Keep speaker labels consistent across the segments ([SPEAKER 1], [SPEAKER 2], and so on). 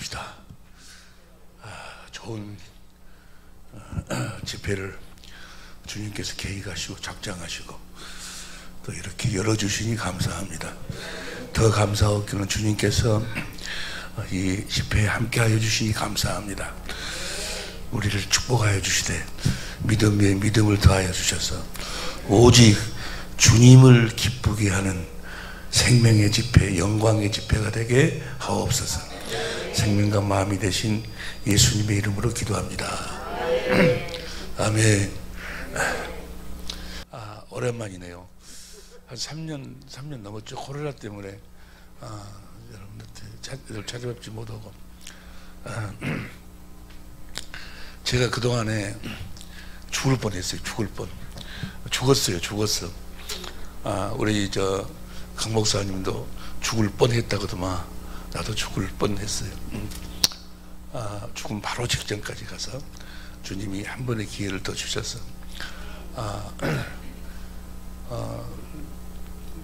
[SPEAKER 1] 기도합시다. 좋은 집회를 주님께서 계획하시고 작정하시고 또 이렇게 열어주시니 감사합니다. 더 감사하기는 주님께서 이 집회에 함께하여 주시니 감사합니다. 우리를 축복하여 주시되 믿음 위에 믿음을 더하여 주셔서 오직 주님을 기쁘게 하는 생명의 집회, 영광의 집회가 되게 하옵소서. 생명과 마음이 되신 예수님의 이름으로 기도합니다. 아멘. 오랜만이네요. 한 3년 넘었죠. 코로나 때문에 여러분들 찾아뵙지 못하고 제가 그동안에 죽을 뻔했어요. 죽었어. 우리 강 목사님도 죽을 뻔했다거든요. 나도 죽을 뻔했어요. 죽음 바로 직전까지 가서 주님이 한 번의 기회를 더 주셔서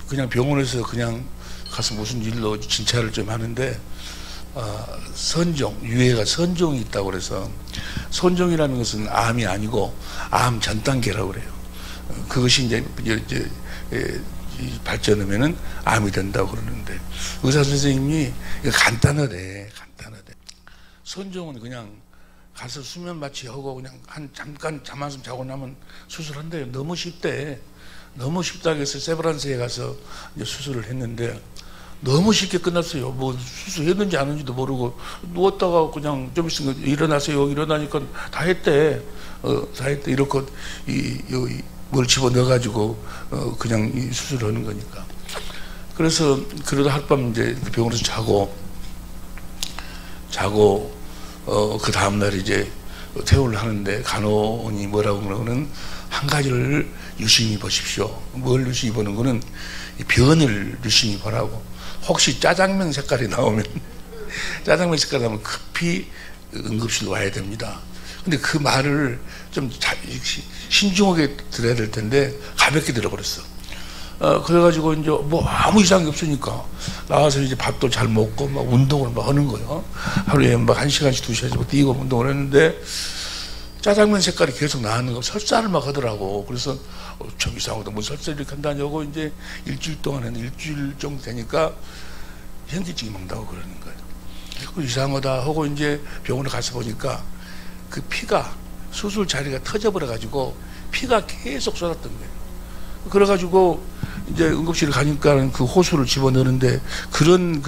[SPEAKER 1] 그냥 병원에서 그냥 가서 무슨 일로 진찰을 좀 하는데 유해가 선종이 있다고 그래서, 선종이라는 것은 암이 아니고 암 전 단계라고 그래요. 그것이 이제 발전하면은 암이 된다고 그러는데, 의사 선생님이 간단하대. 선종은 그냥 가서 수면 마취하고 그냥 잠깐 잠 한숨 자고 나면 수술한대요. 너무 쉽대. 너무 쉽다고 해서 세브란스에 가서 이제 수술을 했는데 너무 쉽게 끝났어요. 뭐 수술했는지 안 했는지도 모르고 누웠다가 그냥 좀 있으면 일어나세요. 일어나니까 다 했대. 이렇게 뭘 집어 넣어가지고 그냥 이 수술을 하는 거니까. 그래서 그러다 하룻밤 이제 병원에서 자고 그 다음날 이제 퇴원을 하는데 간호원이 뭐라고 그러는, 한 가지를 유심히 보십시오. 뭘 유심히 보는 거는 변을 유심히 보라고. 혹시 짜장면 색깔이 나오면 급히 응급실로 와야 됩니다. 근데 그 말을 좀 신중하게 들어야 될 텐데 가볍게 들어버렸어. 그래가지고 이제 뭐 아무 이상이 없으니까 나와서 이제 밥도 잘 먹고 막 운동을 막 하는 거예요. 하루에 막 1시간씩 2시간씩 뛰고 운동을 했는데 짜장면 색깔이 계속 나는 거, 설사를 막 하더라고. 그래서 좀 이상하다. 뭐 설사 이렇게 한다냐고 이제 일주일 정도 되니까 현기증이 막 나고 그러는 거예요. 이상하다 하고 이제 병원에 가서 보니까 그 피가, 수술 자리가 터져버려가지고 피가 계속 쏟았던 거예요. 그래가지고 이제 응급실에 가니까 그 호수를 집어넣는데, 그런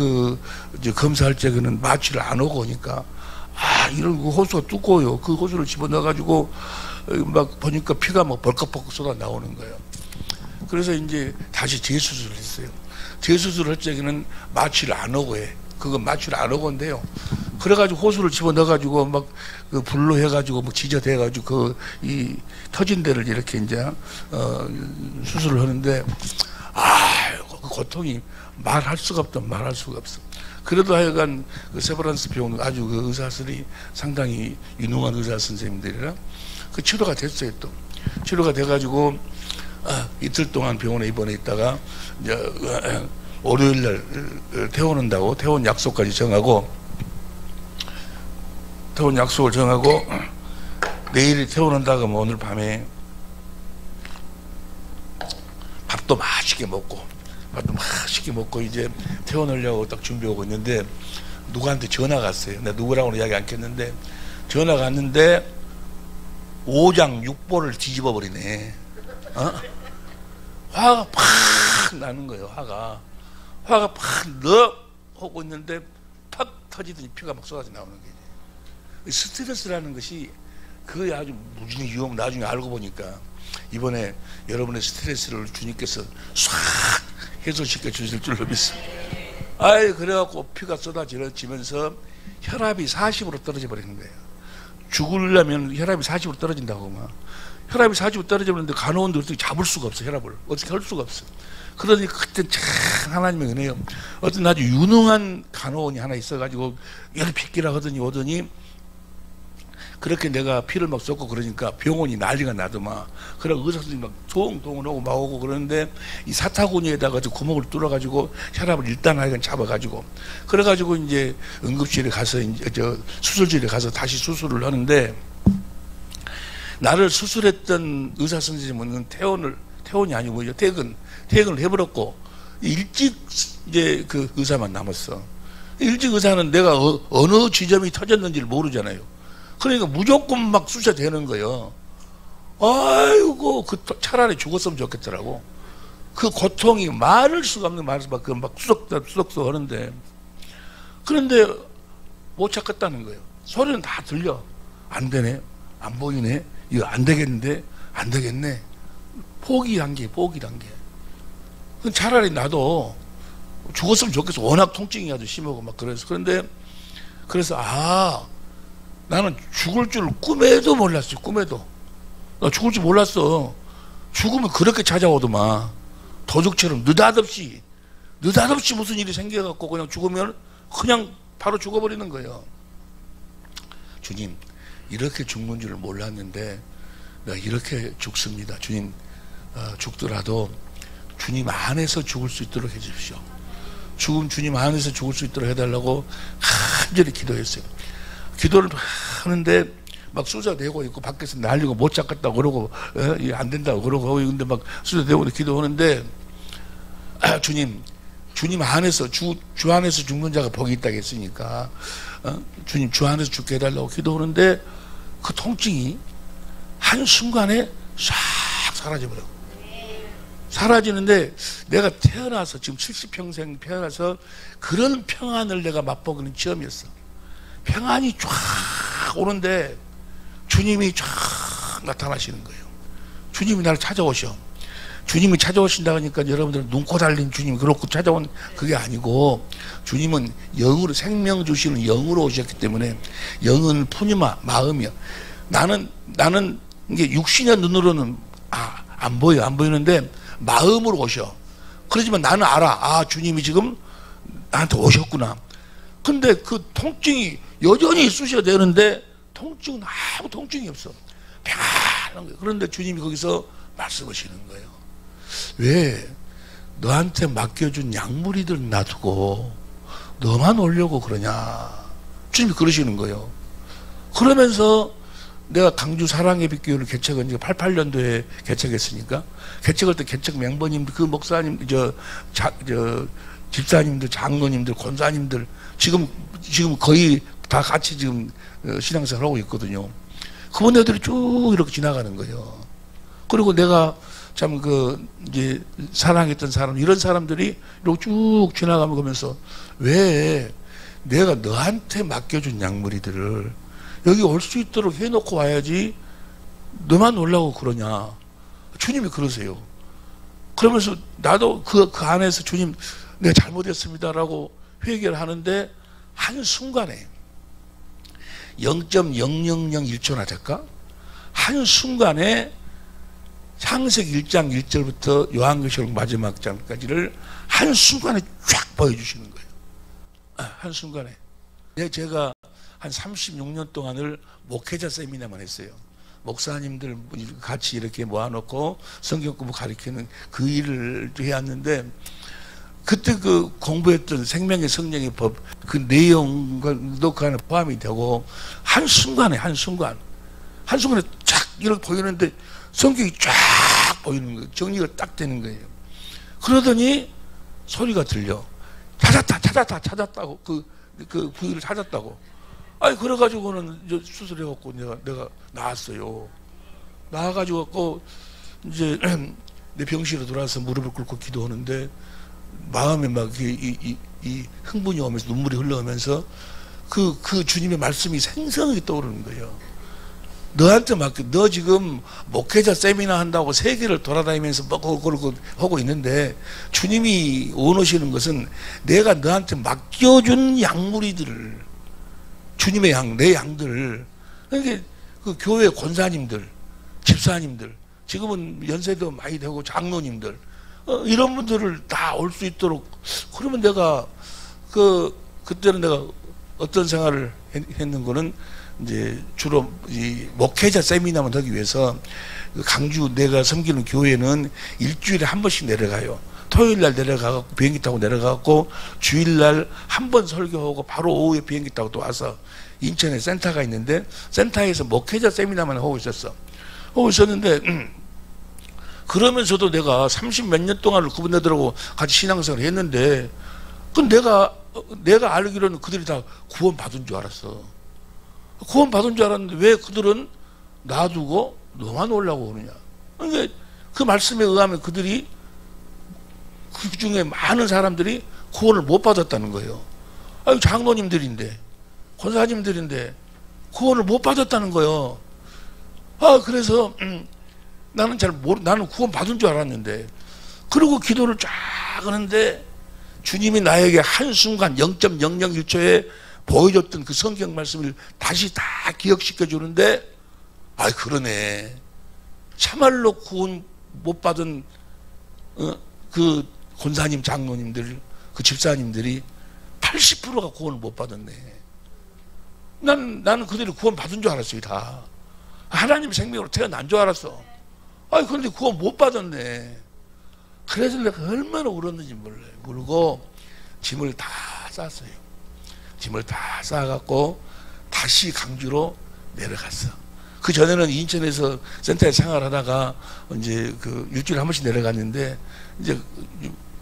[SPEAKER 1] 이제 검사할 적에는 마취를 안 하고 오니까 이런 그 호수가 두꺼워요. 그 호수를 집어넣어가지고 막 보니까 피가 막 벌컥벌컥 쏟아 나오는 거예요. 그래서 이제 다시 재수술을 했어요. 재수술을 할 적에는 마취를 안 하고 해. 그거 마취를 안 하고 한대요. 그래가지고 호수를 집어넣어가지고 막 그 불로 해가지고 뭐 지저대가지고 이 터진 데를 이렇게 이제 수술을 하는데 그 고통이 말할 수가 없어. 그래도 하여간 그 세브란스 병원 아주 그 의사들이 상당히 유능한 의사 선생님들이라 그 치료가 됐어요. 또 치료가 돼가지고 이틀 동안 병원에 입원해 있다가 이제 월요일 날 퇴원한다고 퇴원 약속까지 정하고, 퇴원 약속을 정하고 내일 퇴원한다고 하면 오늘 밤에 밥도 맛있게 먹고 이제 퇴원하려고 딱 준비하고 있는데 누구한테 전화가 왔어요. 내가 누구라고는 이야기 안 했는데 전화가 왔는데 오장 육보를 뒤집어 버리네. 화가 팍 나는 거예요. 화가 팍 하고 있는데 팍 터지더니 피가 막 쏟아져 나오는 거예요. 스트레스라는 것이 그게 아주 무진히 위험. 나중에 알고 보니까 이번에 여러분의 스트레스를 주님께서 싹 해소시켜 주실 줄로 믿습니다. 그래갖고 피가 쏟아지면서 혈압이 40으로 떨어져 버리는 거예요. 죽으려면 혈압이 40으로 떨어진다고. 혈압이 40으로 떨어지는데 간호원들 어떻게 잡을 수가 없어. 혈압을 어떻게 할 수가 없어. 그러니 그때 참 하나님의 은혜요. 어떤 아주 유능한 간호원이 하나 있어가지고 열피기라 하더니 오더니 그렇게 내가 피를 막 쏟고 그러니까 병원이 난리가 나더만. 그래 의사 선생님 막 동동하고 막 오고 그러는데 이 사타구니에다가 구멍을 뚫어가지고 혈압을 일단 하여간 잡아가지고 그래가지고 이제 응급실에 가서 이제 수술실에 가서 다시 수술을 하는데 나를 수술했던 의사 선생님은 퇴원이 아니고 뭐죠? 퇴근을 해버렸고 일찍 이제 그 의사만 남았어. 일찍 의사는 내가 어느 지점이 터졌는지를 모르잖아요. 그러니까 무조건 막 쑤셔대는 거예요. 아이고, 차라리 죽었으면 좋겠더라고. 그 고통이 말할 수가 없는 말에서 막 수석수 하는데. 그런데 못 찾겠다는 거예요. 소리는 다 들려. 안 되네. 안 보이네. 이거 안 되겠는데. 안 되겠네. 포기 단계. 차라리 나도 죽었으면 좋겠어. 워낙 통증이 아주 심하고 막 그래서. 그래서 나는 죽을 줄 꿈에도 몰랐어요. 꿈에도. 나 죽을 줄 몰랐어. 죽으면 그렇게 찾아오더만. 도둑처럼 느닷없이 무슨 일이 생겨갖고 그냥 죽으면 그냥 바로 죽어버리는 거예요. 주님, 이렇게 죽는 줄 몰랐는데 나 이렇게 죽습니다. 주님, 죽더라도 주님 안에서 죽을 수 있도록 해주십시오. 주님 안에서 죽을 수 있도록 해달라고 간절히 기도했어요. 기도를 하는데 막 쑤셔대고 있고 밖에서 난리고 못 잡겠다고 그러고 안 된다고 그러고 근데 막 쑤셔대고 기도하는데 주님 안에서 주 안에서 죽는 자가 복이 있다고 했으니까 주님 주 안에서 죽게 해달라고 기도하는데 그 통증이 한순간에 싹 사라져버려. 사라지는데 내가 태어나서 지금 70평생 태어나서 그런 평안을 내가 맛보기는 처음이었어. 평안이 쫙 오는데 주님이 쫙 나타나시는 거예요. 주님이 나를 찾아오셔. 주님이 찾아오신다 하니까 여러분들은 눈코 달린 주님이 그렇고 찾아온 그게 아니고 주님은 영으로 생명 주시는 영으로 오셨기 때문에 영은 푸니마 마음이야. 나는 이게 육신의 눈으로는 안 보이는데 마음으로 오셔. 그러지만 나는 알아. 주님이 지금 나한테 오셨구나. 근데 그 통증이 여전히 쑤셔대는데 통증은 아무 통증이 없어. 평안한 거예요. 그런데 주님이 거기서 말씀하시는 거예요. 왜 너한테 맡겨준 약물이들 놔두고 너만 오려고 그러냐. 주님이 그러시는 거예요. 그러면서 내가 강주 사랑의 빛교회를 개척한 지가 88년도에 개척했으니까 개척할 때 개척 멤버님들 그 목사님 집사님들 장로님들 권사님들 지금 거의 다 같이 지금 신앙생활 하고 있거든요. 그분들이 쭉 이렇게 지나가는 거예요. 그리고 내가 참 이제 사랑했던 사람 이런 사람들이 이렇게 쭉 지나가면서 왜 내가 너한테 맡겨준 약물이들을 여기 올 수 있도록 해놓고 와야지 너만 오려고 그러냐. 주님이 그러세요. 그러면서 나도 그 안에서 주님 내가 잘못했습니다라고 회개를 하는데 한순간에 0.0001초나 될까? 한순간에 창세기 1장 1절부터 요한계시록 마지막 장까지를 한순간에 쫙 보여주시는 거예요. 한순간에. 제가 한 36년 동안을 목회자 세미나만 했어요. 목사님들 같이 이렇게 모아놓고 성경 공부 가르치는 그 일을 해왔는데 그때 그 공부했던 생명의 성령의 법 그 내용도 그 안에 포함이 되고 한순간에 쫙 이렇게 보이는데 성경이 쫙 보이는 거예요. 정리가 딱 되는 거예요. 그러더니 소리가 들려. 찾았다고 그 부위를 찾았다고. 그래가지고는 수술해갖고 내가 나왔어요. 나와가지고 이제 내 병실에 들어와서 무릎을 꿇고 기도하는데 마음에 막 이 흥분이 오면서 눈물이 흘러오면서 그 주님의 말씀이 생생하게 떠오르는 거예요. 너한테 너 지금 목회자 세미나 한다고 세계를 돌아다니면서 그러고 하고 있는데 주님이 원하시는 것은 내가 너한테 맡겨준 약물이들을 주님의 내 양들 그러니까 그 교회 권사님들 집사님들 지금은 연세도 많이 되고 장로님들 이런 분들을 다 올 수 있도록 그러면 내가 그때는 내가 어떤 생활을 했는 거는 이제 주로 이 목회자 세미나만 하기 위해서 강주 내가 섬기는 교회는 일주일에 한 번씩 내려가요. 토요일 날 내려가고 비행기 타고 내려가고 주일날 한 번 설교하고 바로 오후에 비행기 타고 또 와서 인천에 센터가 있는데 센터에서 목회자 세미나만 하고 있었어. 하고 있었는데 그러면서도 내가 30 몇 년 동안을 그분들하고 같이 신앙생활을 했는데 그 내가 알기로는 그들이 다 구원 받은 줄 알았어. 구원 받은 줄 알았는데 왜 그들은 놔두고 너만 오려고 그러냐. 그러니까 그 말씀에 의하면 그들이 그 중에 많은 사람들이 구원을 못 받았다는 거예요. 아니, 장로님들인데 권사님들인데 구원을 못 받았다는 거예요. 그래서 나는 나는 구원 받은 줄 알았는데, 그리고 기도를 쫙 하는데 주님이 나에게 한순간 0.001초에 보여줬던 그 성경 말씀을 다시 다 기억시켜 주는데, 그러네. 참말로 구원 못 받은 그 권사님, 장로님들, 그 집사님들이 80%가 구원을 못 받았네. 나는 그들이 구원 받은 줄 알았어요. 다 하나님 생명으로 태어난 줄 알았어. 그런데 구원 못 받았네. 그래서 내가 얼마나 울었는지 몰라요. 울고 짐을 다 쌌어요. 짐을 다 싸갖고 다시 강주로 내려갔어. 그 전에는 인천에서 센터에 생활하다가 이제 그 일주일에 한 번씩 내려갔는데, 이제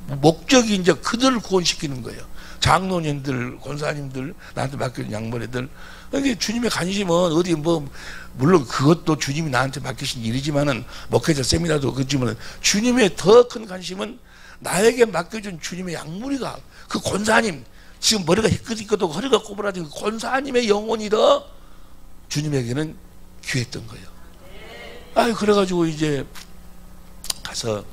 [SPEAKER 1] 목적이 이제 그들을 구원시키는 거예요. 장로님들, 권사님들, 나한테 맡겨준 양머리들. 그러니까 주님의 관심은 어디 물론 그것도 주님이 나한테 맡기신 일이지만은, 목회자 세미나도 그렇지만, 주님의 더 큰 관심은 나에게 맡겨준 주님의 양무리가, 그 권사님, 지금 머리가 희끗희끗하고 허리가 꼬부라진 그 권사님의 영혼이 더 주님에게는 귀했던 거예요. 그래가지고 이제 가서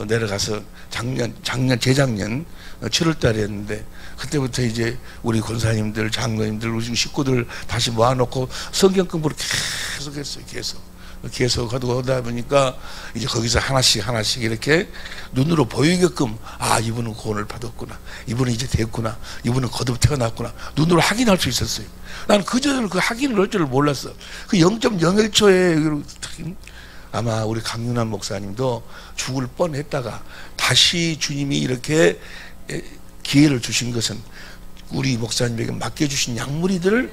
[SPEAKER 1] 내려가서 재작년 7월 달이었는데, 그때부터 이제 우리 권사님들, 장로님들, 우리 식구들 다시 모아놓고 성경 공부를 계속 했어요. 계속 하다 보니까 이제 거기서 하나씩 이렇게 눈으로 보이게끔, 이분은 구원을 받았구나, 이분은 이제 됐구나, 이분은 거듭 태어났구나, 눈으로 확인할 수 있었어요. 나는 그전에는 그 확인을 할 줄을 몰랐어. 그 0.01초에 아마 우리 강윤환 목사님도 죽을 뻔했다가 다시 주님이 이렇게 기회를 주신 것은 우리 목사님에게 맡겨주신 양무리들을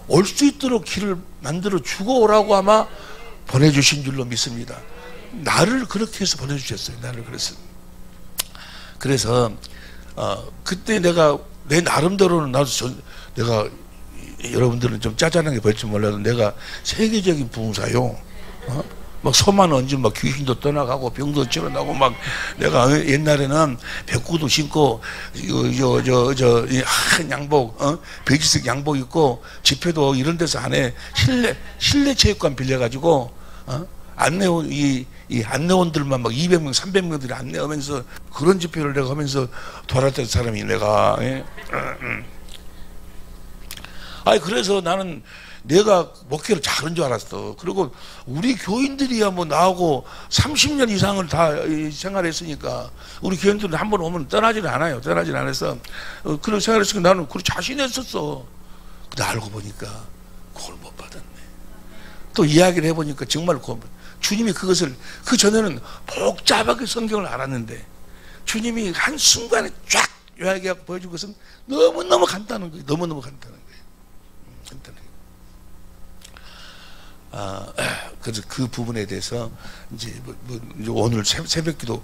[SPEAKER 1] 올 수 있도록 길을 만들어 주고 오라고 아마 보내주신 줄로 믿습니다. 나를 그렇게 해서 보내주셨어요. 나를 그래서 그때 내가 내 나름대로는 내가 여러분들은 좀 짜잘하게 볼지 몰라도 내가 세계적인 부흥사요. 막 소만 얹으면 막 귀신도 떠나가고 병도 치러나고, 막 내가 옛날에는 백구도 신고 한 양복, 베이지색 양복 입고 집회도 이런 데서 안에 실내 체육관 빌려가지고 안내원 이 안내원들만 막 200명 300명들이 안내하면서 그런 집회를 내가 하면서 돌아다녔던 사람이 내가. 그래서 나는 내가 목회를 잘한 줄 알았어. 그리고 우리 교인들이야 나하고 30년 이상을 다 생활했으니까, 우리 교인들은 한 번 오면 떠나질 않아요. 떠나질 않아서 그런 생활했으니까 나는 그걸 자신했었어. 근데 알고 보니까 그걸 못 받았네. 또 이야기를 해보니까 정말 주님이 그것을, 그 전에는 복잡하게 성경을 알았는데 주님이 한순간에 쫙 이야기하고 보여준 것은 너무너무 간단한 거예요. 너무너무 간단한 거예요. 그래서 그 부분에 대해서 이제 이제 오늘 새벽 기도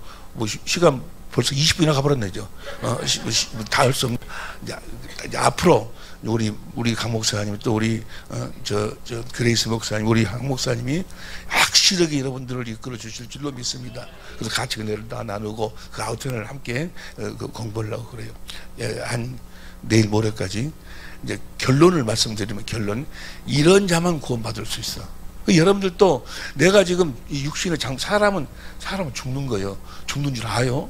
[SPEAKER 1] 시간 벌써 20분이나 가버렸네죠. 다 할 수 없는. 이제 앞으로 우리 강 목사님, 또 우리 그레이스 목사님, 우리 강 목사님이 확실하게 여러분들을 이끌어 주실 줄로 믿습니다. 그래서 같이 은혜를 다 나누고 그 아우터를 함께 공부를 하고 그래요. 한 내일 모레까지. 이제 결론을 말씀드리면, 이런 자만 구원받을 수 있어. 여러분들도 내가 지금 이 육신의 사람은 죽는 거예요. 죽는 줄 아요?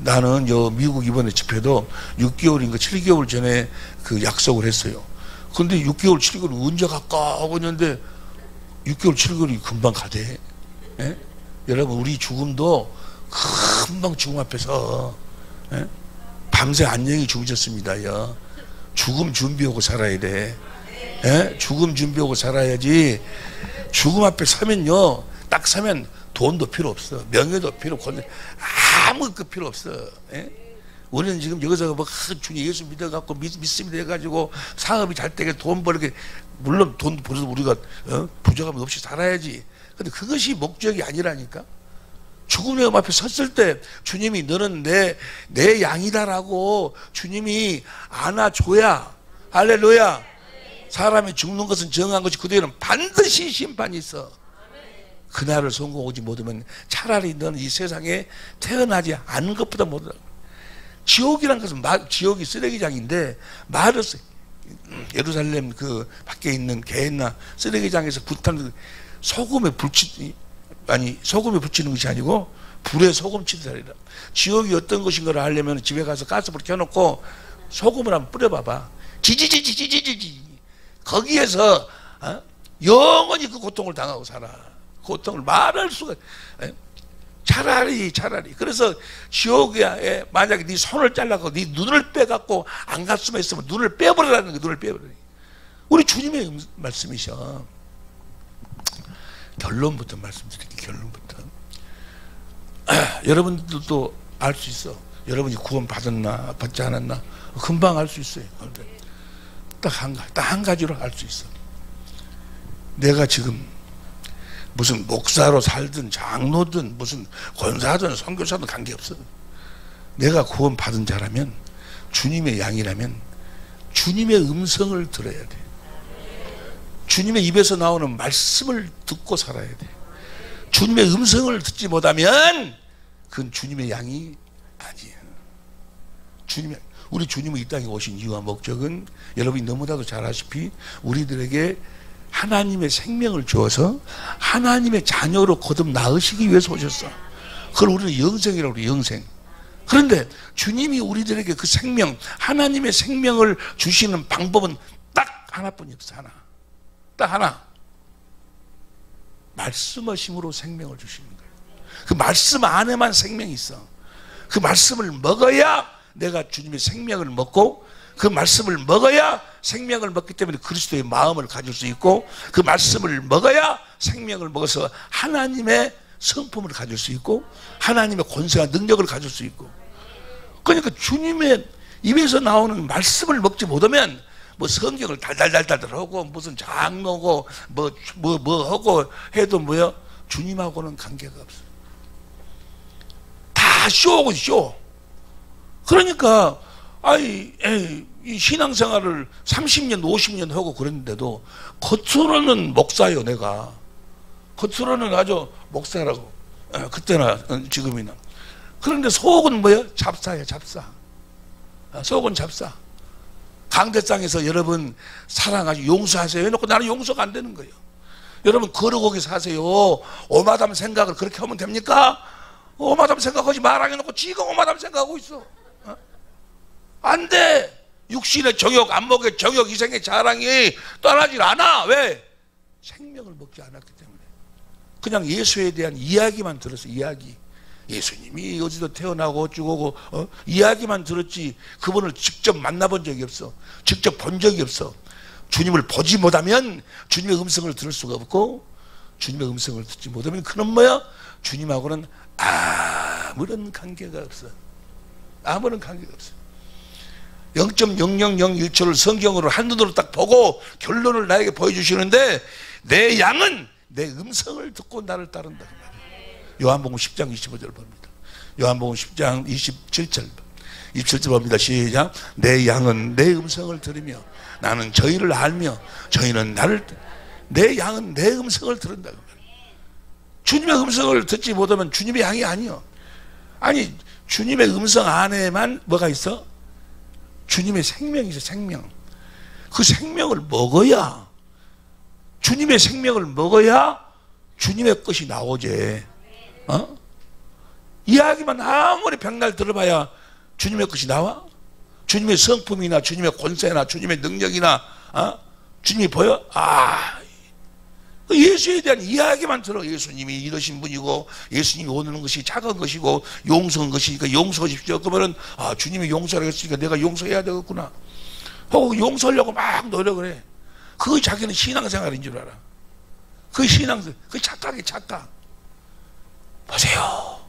[SPEAKER 1] 나는 미국 이번에 집회도 6개월인가 7개월 전에 그 약속을 했어요. 근데 6개월 7개월이 언제 갈까 하고 있는데 6개월 7개월이 금방 가대. 예? 여러분, 우리 죽음도 금방 죽음 앞에서 밤새 안녕히 주무셨습니다. 죽음 준비하고 살아야 돼. 예? 죽음 준비하고 살아야지. 죽음 앞에 서면요, 딱 서면 돈도 필요 없어, 명예도 필요 없고 아무 그 필요 없어. 예? 우리는 지금 여기서 뭐 주님 예수 믿어갖고 믿습니다 해가지고 사업이 잘 되게 돈 벌게, 물론 돈 벌어서 우리가 부족함이 없이 살아야지. 근데 그것이 목적이 아니라니까. 죽음의 앞에 섰을 때 주님이 너는 내 양이다라고 주님이 안아줘야, 할렐루야, 사람이 죽는 것은 정한 것이 그 뒤에는 반드시 심판이 있어. 그날을 성공하지 못하면 차라리 너는 이 세상에 태어나지 않은 것보다 못하다. 지옥이란 것은 지옥이 쓰레기장인데, 말을 예루살렘 그 밖에 있는 게hen나 쓰레기장에서 불타는 소금에 소금에 붙이는 것이 아니고 불에 소금 치듯하리라. 지옥이 어떤 것인가를 알려면 집에 가서 가스불 켜놓고 소금을 한번 뿌려봐봐. 지지지지지지지. 거기에서 영원히 그 고통을 당하고 살아. 고통을 말할 수가. 차라리 그래서 지옥에 만약에 네 손을 잘라고 네 눈을 빼갖고 안 갔으면 했으면 눈을 빼버리라는 거야. 눈을 빼버려. 우리 주님의 말씀이셔. 결론부터 말씀드릴게요. 결론부터. 여러분들도 알 수 있어. 여러분이 구원 받았나 받지 않았나 금방 알 수 있어요. 딱 한 가지로 알 수 있어. 내가 지금 무슨 목사로 살든 장로든 무슨 권사든 선교사든 관계없어. 내가 구원 받은 자라면, 주님의 양이라면 주님의 음성을 들어야 돼. 주님의 입에서 나오는 말씀을 듣고 살아야 돼. 주님의 음성을 듣지 못하면 그건 주님의 양이 아니야. 우리 주님은 이 땅에 오신 이유와 목적은 여러분이 너무나도 잘 아시피 우리들에게 하나님의 생명을 주어서 하나님의 자녀로 거듭 낳으시기 위해서 오셨어. 그걸 우리는 영생이라고 그래, 영생. 그런데 주님이 우리들에게 그 생명, 하나님의 생명을 주시는 방법은 딱 하나뿐이 없어. 딱 하나. 말씀하심으로 생명을 주시는 거예요. 그 말씀 안에만 생명이 있어. 그 말씀을 먹어야 내가 주님의 생명을 먹고, 그 말씀을 먹어야 생명을 먹기 때문에 그리스도의 마음을 가질 수 있고, 그 말씀을 먹어야 생명을 먹어서 하나님의 성품을 가질 수 있고 하나님의 권세와 능력을 가질 수 있고. 그러니까 주님의 입에서 나오는 말씀을 먹지 못하면 뭐 성경을 달달달달 하고 무슨 장로고 뭐 하고 해도 뭐야, 주님하고는 관계가 없어. 다 쇼고 쇼. 그러니까 이 신앙생활을 30년 50년 하고 그랬는데도 겉으로는 목사요. 내가 겉으로는 아주 목사라고, 그때나 지금이나. 그런데 속은 뭐야? 잡사야, 잡사. 속은 잡사. 강대상에서 여러분 사랑하시고 용서하세요 해놓고 나는 용서가 안 되는 거예요. 여러분 거르고기 사세요. 오마담 생각을 그렇게 하면 됩니까? 오마담 생각하지 말아 해놓고 지가 오마담 생각하고 있어. 안 돼. 육신의 정욕, 안목의 정욕, 이생의 자랑이 떠나질 않아. 왜? 생명을 먹지 않았기 때문에. 그냥 예수에 대한 이야기만 들었어. 이야기. 예수님이 어디서 태어나고 어쩌고 이야기만 들었지 그분을 직접 만나본 적이 없어. 직접 본 적이 없어. 주님을 보지 못하면 주님의 음성을 들을 수가 없고, 주님의 음성을 듣지 못하면 그는 뭐야? 주님하고는 아무런 관계가 없어. 아무런 관계가 없어. 0.0001초를 성경으로 한눈으로 딱 보고 결론을 나에게 보여주시는데, 내 양은 내 음성을 듣고 나를 따른다. 요한복음 10장 25절 봅니다. 요한복음 10장 27절 봅니다. 시작. 내 양은 내 음성을 들으며 나는 저희를 알며 저희는 나를. 내 양은 내 음성을 들은다. 주님의 음성을 듣지 못하면 주님의 양이 아니요. 아니, 주님의 음성 안에만 뭐가 있어? 주님의 생명이 있어. 생명. 그 생명을 먹어야, 주님의 생명을 먹어야 주님의 것이 나오지. 이야기만 아무리 백날 들어봐야 주님의 것이 나와? 주님의 성품이나 주님의 권세나 주님의 능력이나 주님이 보여? 예수에 대한 이야기만 들어. 예수님이 이러신 분이고 예수님이 오는 것이 작은 것이고 용서한 것이니까 용서하십시오. 그러면 주님이 용서를 했으니까 내가 용서해야 되겠구나. 혹은 용서하려고 막 노력을 해. 그거 자기는 신앙생활인 줄 알아. 그 신앙생활, 그 착각이 착각. 보세요.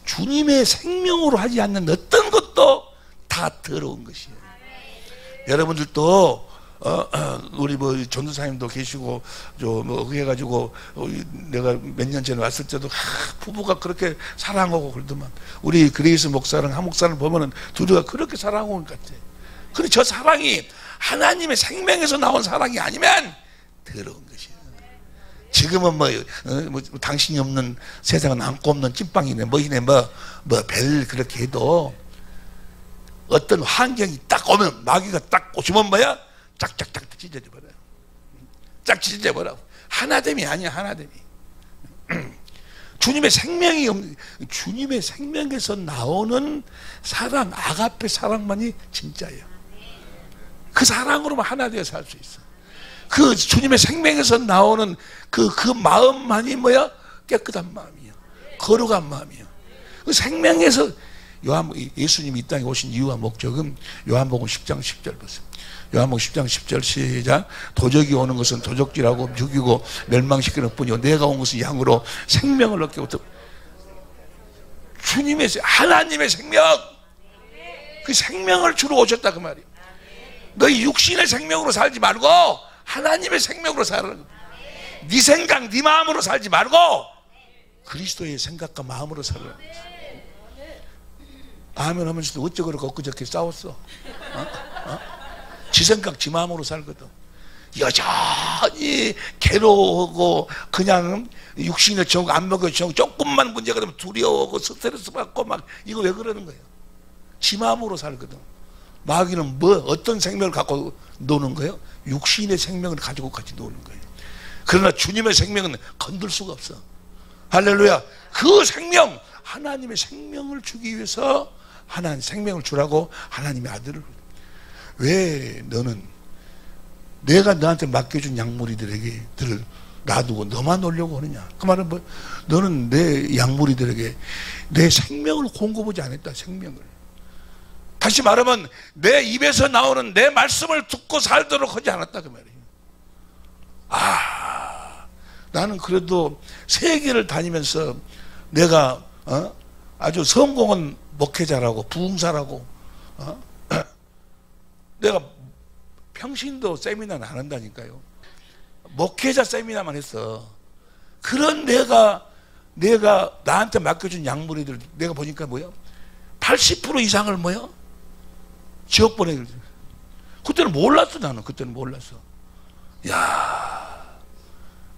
[SPEAKER 1] 주님의 생명으로 하지 않는 어떤 것도 다 더러운 것이에요. 여러분들도 우리 뭐 전도사님도 계시고 뭐 해가지고 내가 몇 년 전에 왔을 때도 부부가 그렇게 사랑하고 그러더만 우리 그레이스 목사랑 한 목사를 보면은 둘이가 그렇게 사랑하는 것 같아. 그런데 저 사랑이 하나님의 생명에서 나온 사랑이 아니면 더러운 것이에요. 지금은 뭐 당신이 없는 세상은 안고 없는 찐빵이네 뭐이네 별 그렇게 해도 어떤 환경이 딱 오면 마귀가 딱 오시면 뭐야? 짝짝짝 찢어져 버려요. 짝 찢어져 버려. 하나됨이 아니야. 하나됨이. 주님의 생명이 주님의 생명에서 나오는 사랑, 아가페 사랑만이 진짜예요. 그 사랑으로만 하나 되어 살 수 있어. 그 주님의 생명에서 나오는 그 마음만이 뭐야? 깨끗한 마음이야. 거룩한 마음이야. 그 생명에서 예수님이 이 땅에 오신 이유와 목적은 요한복음 10장 10절 보세요. 요한복음 10장 10절 시작. 도적이 오는 것은 도적질하고 죽이고 멸망시키는 뿐이요 내가 온 것은 양으로 생명을 얻게 하고. 주님의 하나님의 생명, 그 생명을 주러 오셨다 그 말이에요. 너희 육신의 생명으로 살지 말고 하나님의 생명으로 살아라. 네 생각 네 마음으로 살지 말고 그리스도의 생각과 마음으로 살아라. 아멘 하면서도 어쩌 그렇게 엊그저께 싸웠어? 지 생각 지 마음으로 살거든. 여전히 괴로워하고 그냥 육신의 정 안 먹여 정 조금만 문제가 되면 두려워하고 스트레스 받고 막 이거 왜 그러는 거예요? 지 마음으로 살거든. 마귀는 뭐 어떤 생명을 갖고 노는 거예요? 육신의 생명을 가지고 같이 노는 거예요. 그러나 주님의 생명은 건들 수가 없어. 할렐루야. 그 생명 하나님의 생명을 주기 위해서 하나님 생명을 주라고 하나님의 아들을. 왜 너는 내가 너한테 맡겨준 양무리들에게 놔두고 너만 놀려고 하느냐? 그 말은 뭐 너는 내 양무리들에게 내 생명을 공급하지 않았다. 생명을. 다시 말하면 내 입에서 나오는 내 말씀을 듣고 살도록 하지 않았다 그 말이에요. 나는 그래도 세계를 다니면서 내가 아주 성공한 목회자라고 부흥사라고 내가 평신도 세미나는 안 한다니까요. 목회자 세미나만 했어. 그런 내가 나한테 맡겨준 양무리들 내가 보니까 뭐야? 80% 이상을 뭐야? 지옥 보내기. 그때는 몰랐어. 나는 그때는 몰랐어. 야,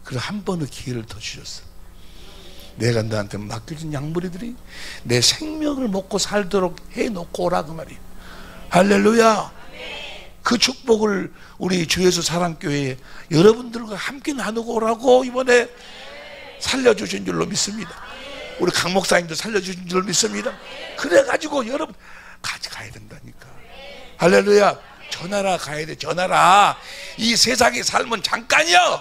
[SPEAKER 1] 그래 한 번의 기회를 더 주셨어. 내가 너한테 맡겨준 양무리들이 내 생명을 먹고 살도록 해놓고 오라 그 말이에요. 할렐루야. 그 축복을 우리 주 예수 사랑교회 여러분들과 함께 나누고 오라고 이번에 살려주신 줄로 믿습니다. 우리 강 목사님도 살려주신 줄로 믿습니다. 그래가지고 여러분 같이 가야 된다니까. 할렐루야. 저 나라 가야 돼. 저 나라. 이 세상의 삶은 잠깐이요.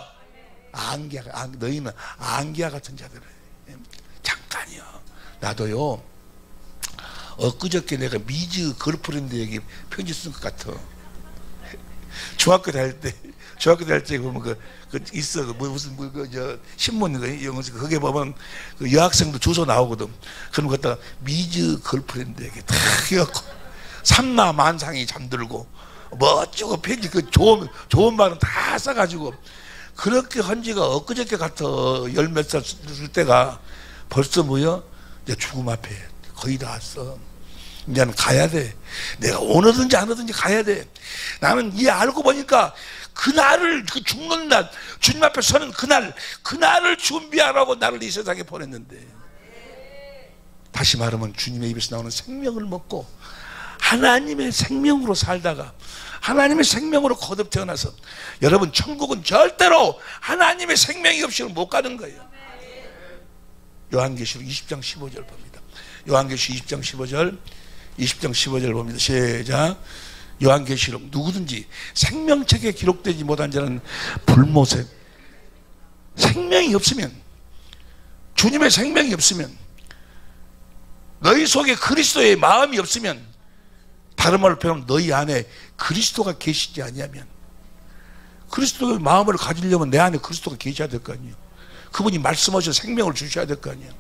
[SPEAKER 1] 너희는 안개와 같은 자들을 잠깐이요. 나도요 엊그저께 내가 미즈 걸프렌드에게 편지 쓴 것 같아. 중학교 다닐 때 보면 그 있어 무슨 신문 영어에서 그게 보면 그 여학생도 주소 나오거든. 그럼 그것다가 미즈 걸프렌드에게 탁 해갖고 삼라만상이 잠들고 멋지고 편지 그 좋은 말은 다 써가지고 그렇게 한 지가 엊그저께 같아. 열 몇 살 쓸 때가 벌써 뭐야? 이제 죽음 앞에 거의 다 왔어. 이제는 가야 돼. 내가 오느든지 안 오든지 가야 돼. 나는 이 알고 보니까 그날을 그 죽는 날 주님 앞에 서는 그날을 준비하라고 나를 이 세상에 보냈는데 다시 말하면 주님의 입에서 나오는 생명을 먹고 하나님의 생명으로 살다가 하나님의 생명으로 거듭 태어나서 여러분 천국은 절대로 하나님의 생명이 없이는 못 가는 거예요. 요한계시록 20장 15절 봅니다. 요한계시록 20장 15절 봅니다. 시작. 요한계시록 누구든지 생명책에 기록되지 못한 자는 불못에 생명이 없으면 주님의 생명이 없으면 너희 속에 그리스도의 마음이 없으면 다른 말로 표현하면 너희 안에 그리스도가 계시지 아니하면, 그리스도의 마음을 가지려면 내 안에 그리스도가 계셔야 될 거 아니에요. 그분이 말씀하셔서 생명을 주셔야 될 거 아니에요.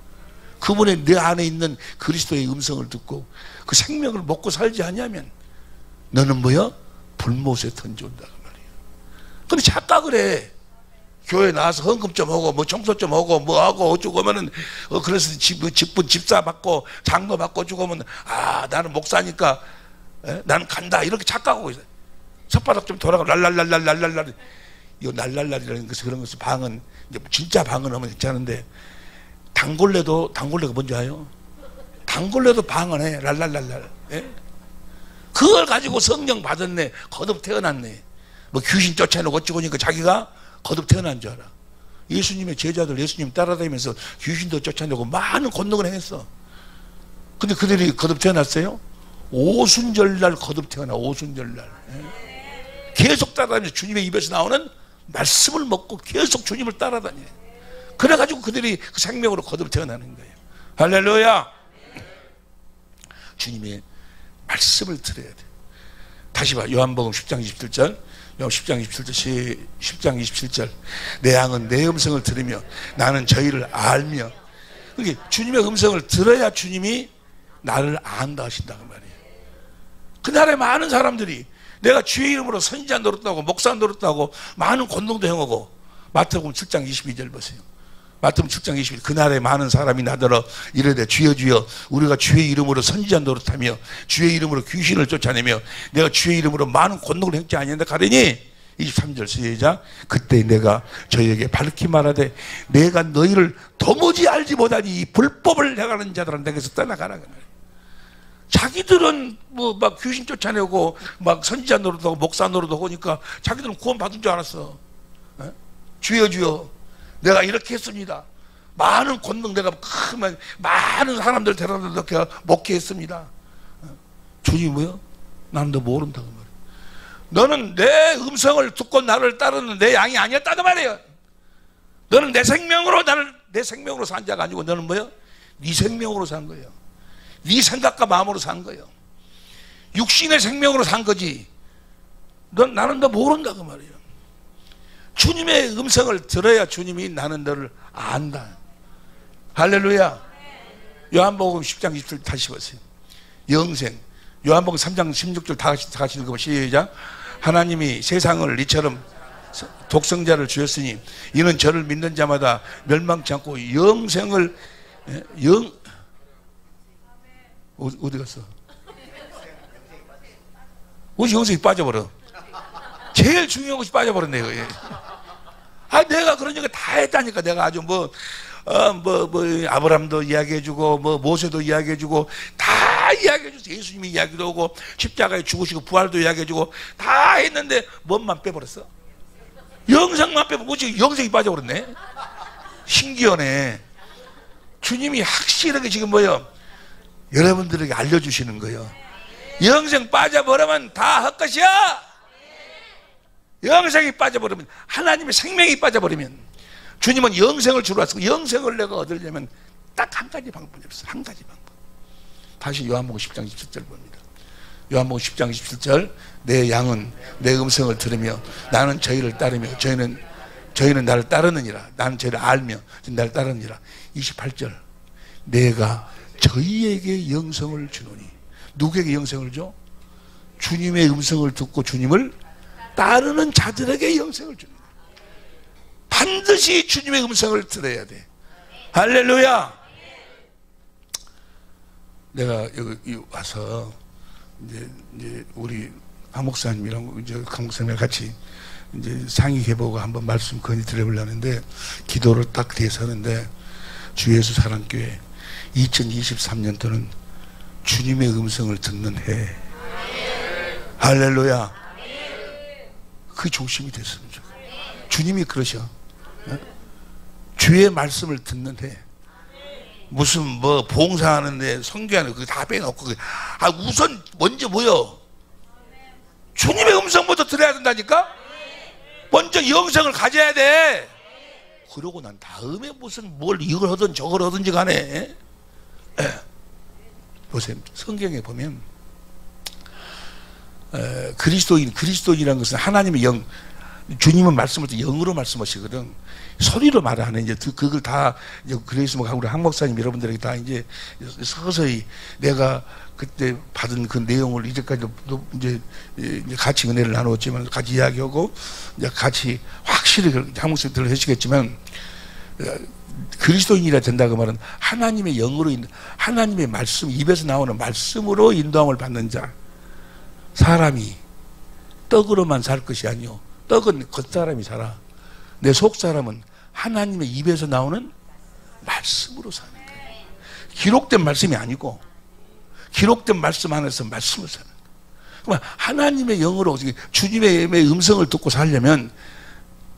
[SPEAKER 1] 그분의 내 안에 있는 그리스도의 음성을 듣고 그 생명을 먹고 살지 않냐면 너는 뭐야? 불못에 던져온다 그 말이에요. 근데 착각을 해. 교회 나와서 헌금 좀 하고 뭐 청소 좀 하고 뭐 하고 어쩌고 하면은 그래서 직분 집사 받고 장로 받고 어쩌고 하면 나는 목사니까 나는 간다 이렇게 착각하고 있어요. 손바닥 좀 돌아가 랄랄랄랄랄랄랄. 이거 날랄랄이라는 것은 그런 것은 방언, 이제 진짜 방언 하면 괜찮은데 당골레가 뭔지 아요? 당골레도 방언해. 랄랄랄랄. 예? 그걸 가지고 성령 받았네. 거듭 태어났네. 뭐 귀신 쫓아내고 어쩌고 하니까 자기가 거듭 태어난 줄 알아. 예수님의 제자들 예수님 따라다니면서 귀신도 쫓아내고 많은 권능을 행했어. 근데 그들이 거듭 태어났어요? 오순절날 거듭 태어나. 오순절날. 예? 계속 따라다니면서 주님의 입에서 나오는 말씀을 먹고 계속 주님을 따라다녀. 그래가지고 그들이 그 생명으로 거듭 태어나는 거예요. 할렐루야. 주님의 말씀을 들어야 돼. 다시 봐. 요한복음 10장 27절. 10장 27절. 10장 27절. 내 양은 내 음성을 들으며 나는 저희를 알며. 그러니까 주님의 음성을 들어야 주님이 나를 안다 하신다 그 말이에요. 그날에 많은 사람들이 내가 주의 이름으로 선지자 노릇하고 목사 노릇하고 많은 권능도 행하고. 마태복음 7장 22절 보세요. 마태복음 7장 22절. 그날에 많은 사람이 나더러 이르되 주여 주여 우리가 주의 이름으로 선지자 노릇하며 주의 이름으로 귀신을 쫓아내며 내가 주의 이름으로 많은 권능을 행치 아니한다 가르니 23절 시작. 그때 내가 저희에게 밝히 말하되 내가 너희를 도무지 알지 못하니 이 불법을 행하는 자들은 내게서 떠나가라. 자기들은 뭐 막 귀신 쫓아내고 막 선지자 노릇하고 목사 노릇하고 하니까 자기들은 구원 받은 줄 알았어. 에? 주여 주여 내가 이렇게 했습니다. 많은 권능 내가 많은 사람들 데려다 이렇게 목회했습니다. 주님이 뭐야? 나는 너 모른다고 말이야. 너는 내 음성을 듣고 나를 따르는 내 양이 아니었다고 말이에요. 너는 내 생명으로 내 생명으로 산 자가 아니고 너는 뭐야? 네 생명으로 산 거예요. 네 생각과 마음으로 산 거예요. 육신의 생명으로 산 거지. 나는 너 모른다고 말이에요. 주님의 음성을 들어야 주님이 나는 너를 안다. 할렐루야. 요한복음 10장 20절 다시 보세요. 영생. 요한복음 3장 16절 다 같이 읽어보세요. 시작. 하나님이 세상을 이처럼 독생자를 주셨으니 이는 저를 믿는 자마다 멸망치 않고 영생을 어디 갔어? 우리 영생이 빠져버려. 제일 중요한 것이 빠져버렸네. 내가 그런 얘기 다 했다니까. 내가 아주 아브람도 이야기해주고, 모세도 이야기해주고, 다 이야기해줬어. 예수님이 이야기도 하고, 십자가에 죽으시고, 부활도 이야기해주고, 다 했는데, 뭔만 빼버렸어? 영생만 빼버리고, 지금 영생이 빠져버렸네? 신기하네. 주님이 확실하게 지금 여러분들에게 알려주시는 거예요. 영생 빠져버리면 다 헛것이야! 영생이 빠져버리면, 하나님의 생명이 빠져버리면, 주님은 영생을 주러 왔고, 영생을 내가 얻으려면 딱 한 가지 방법이 없어. 한 가지 방법. 다시 요한복음 10장 27절 봅니다. 요한복음 10장 27절. 내 양은 내 음성을 들으며 나는 저희를 따르며 저희는 나를 따르느니라. 나는 저희를 알며 나를 따르느니라. 28절. 내가 저희에게 영생을 주노니. 누구에게 영생을 줘? 주님의 음성을 듣고 주님을 따르는 자들에게 영생을 주는 거야. 반드시 주님의 음성을 들어야 돼. 할렐루야. 내가 여기 와서 이제 우리 강 목사님이랑 이제 강 목사님이랑 같이 이제 상의해보고 한번 말씀 건의드려보려고 하는데 기도를 딱 대해서 하는데 주 예수 사랑교회 2023년도는 주님의 음성을 듣는 해. 할렐루야. 그 중심이 됐으면 좋겠어요. 주님이 그러셔. 주의 말씀을 듣는 해. 무슨 봉사하는데 성교하는 그거 다 빼놓고 우선 먼저 주님의 음성부터 들어야 된다니까. 먼저 영성을 가져야 돼. 그러고 난 다음에 무슨 이걸 하든 저걸 하든지 간에 보세요. 성경에 보면 그리스도인이라는 것은 하나님의 영, 주님은 말씀할 때 영으로 말씀하시거든. 소리로 말을 안 해. 이제 그걸 다, 이제 그래서 우리 한 목사님 여러분들에게 다 이제 서서히 내가 그때 받은 그 내용을 이제까지도 이제 같이 은혜를 나누었지만 같이 이야기하고 이제 같이 확실히 한 목사님들 하시겠지만 그리스도인이라 된다고 말은 하나님의 영으로 하나님의 말씀, 입에서 나오는 말씀으로 인도함을 받는 자. 사람이 떡으로만 살 것이 아니요 떡은 겉사람이 살아. 내 속사람은 하나님의 입에서 나오는 말씀으로 사는 거예요. 기록된 말씀이 아니고 기록된 말씀 안에서 말씀을 사는 거예요. 그러면 하나님의 영으로 주님의 음성을 듣고 살려면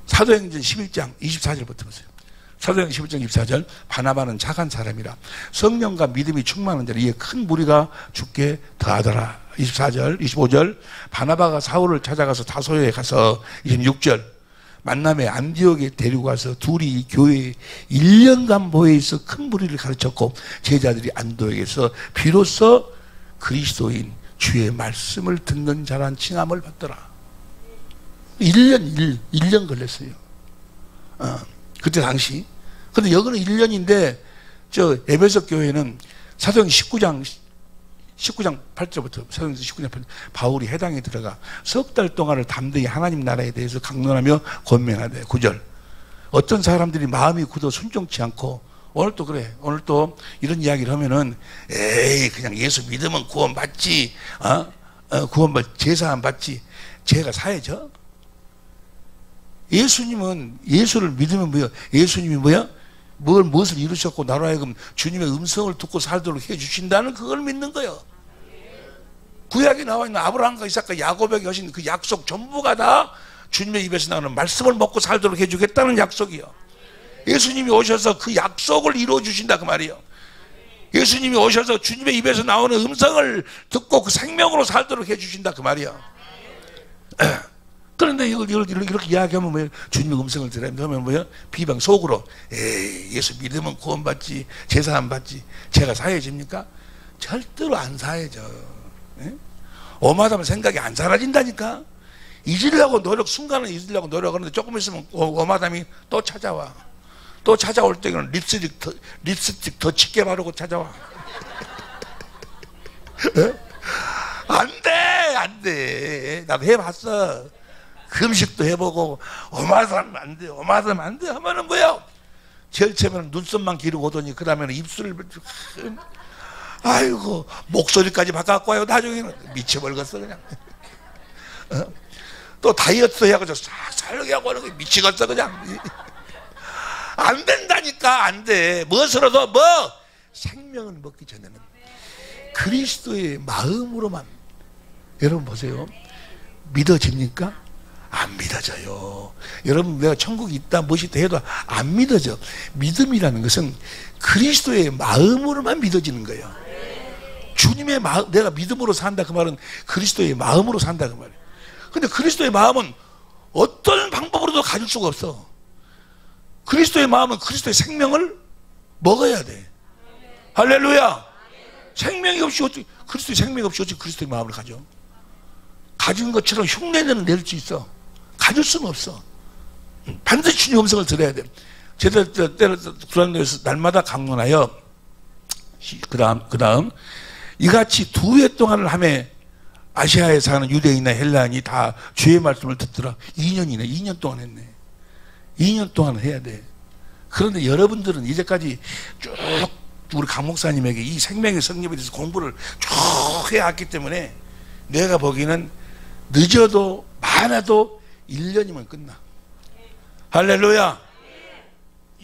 [SPEAKER 1] 사도행전 11장 24절부터 보세요. 사도행전 11장 24절 바나바는 착한 사람이라 성령과 믿음이 충만한 자라 이에 큰 무리가 죽게 더하더라. 24절 25절 바나바가 사울을 찾아가서 다소에 가서 26절 만남에 안디옥에 데리고 가서 둘이 교회에 1년간 모여 있어 큰 무리를 가르쳤고 제자들이 안디옥에서 비로소 그리스도인 주의 말씀을 듣는 자란 칭함을 받더라. 1년 걸렸어요. 그때 당시. 근데 여기는 1년인데 저 에베소 교회는 사도행전 19장 8절부터 사도행전 19장 8절 바울이 해당에 들어가 석 달 동안을 담대히 하나님 나라에 대해서 강론하며 권면하되 9절 어떤 사람들이 마음이 굳어 순종치 않고 오늘 또 그래 오늘 또 이런 이야기를 하면은 에이 그냥 예수 믿으면 구원받지 구원받 제사 안 받지 죄가 사해져. 예수님은 예수를 믿으면 뭐야? 예수님이 뭐야? 무엇을 이루셨고 나로 하여금 주님의 음성을 듣고 살도록 해주신다는 그걸 믿는 거예요. 구약에 나와 있는 아브라함과 이삭과 야곱에게 하신 그 약속 전부가 다 주님의 입에서 나오는 말씀을 먹고 살도록 해주겠다는 약속이요. 예수님이 오셔서 그 약속을 이루어주신다 그 말이에요. 예수님이 오셔서 주님의 입에서 나오는 음성을 듣고 그 생명으로 살도록 해주신다 그 말이에요. 그런데 이렇게 이야기하면 뭐예요? 주님의 음성을 들으면 뭐예요? 비방 속으로 에이 예수 믿으면 구원받지 제사 안 받지 죄가 사해집니까? 절대로 안 사해져. 오마담은 생각이 안 사라진다니까. 잊으려고 순간은 잊으려고 노력하는데 조금 있으면 오마담이 또 찾아와. 또 찾아올 때는 립스틱 더 짙게 바르고 찾아와. 안 돼. 나도 해봤어. 금식도 해보고 오마담 안 돼 하면은 뭐야? 제일 처음에는 눈썹만 기르고 오더니 그 다음에는 입술을 아이고 목소리까지 바꿔갖고 와요. 나중에는 미쳐버렸어 그냥. 또 다이어트 해가지고 살게 하고 하는 거 미치겠어 그냥. 안 된다니까. 안 돼. 무엇으로도 생명을 먹기 전에는 그리스도의 마음으로만. 여러분 보세요. 믿어집니까? 안 믿어져요. 여러분 내가 천국이 있다 무엇이 있다 해도 안 믿어져. 믿음이라는 것은 그리스도의 마음으로만 믿어지는 거예요. 주님의 마음, 내가 믿음으로 산다 그 말은 그리스도의 마음으로 산다 그 말이에요. 근데 그리스도의 마음은 어떤 방법으로도 가질 수가 없어. 그리스도의 마음은 그리스도의 생명을 먹어야 돼. 할렐루야. 생명이 없이 어떻게 그리스도의 생명이 없이 어떻게 그리스도의 마음을 가져? 가진 것처럼 흉내는 낼 수 있어. 가질 수는 없어. 반드시 주님 음성을 들어야 돼. 제대로 구란노에서 날마다 강론하여 그 다음 이같이 2회 동안을 하며 아시아에 사는 유대인이나 헬라인이 다 주의 말씀을 듣더라. 2년 동안 했네. 2년 동안 해야 돼. 그런데 여러분들은 이제까지 쭉 우리 강 목사님에게 이 생명의 성립에 대해서 공부를 쭉 해왔기 때문에 내가 보기에는 늦어도 많아도 1년이면 끝나. 할렐루야.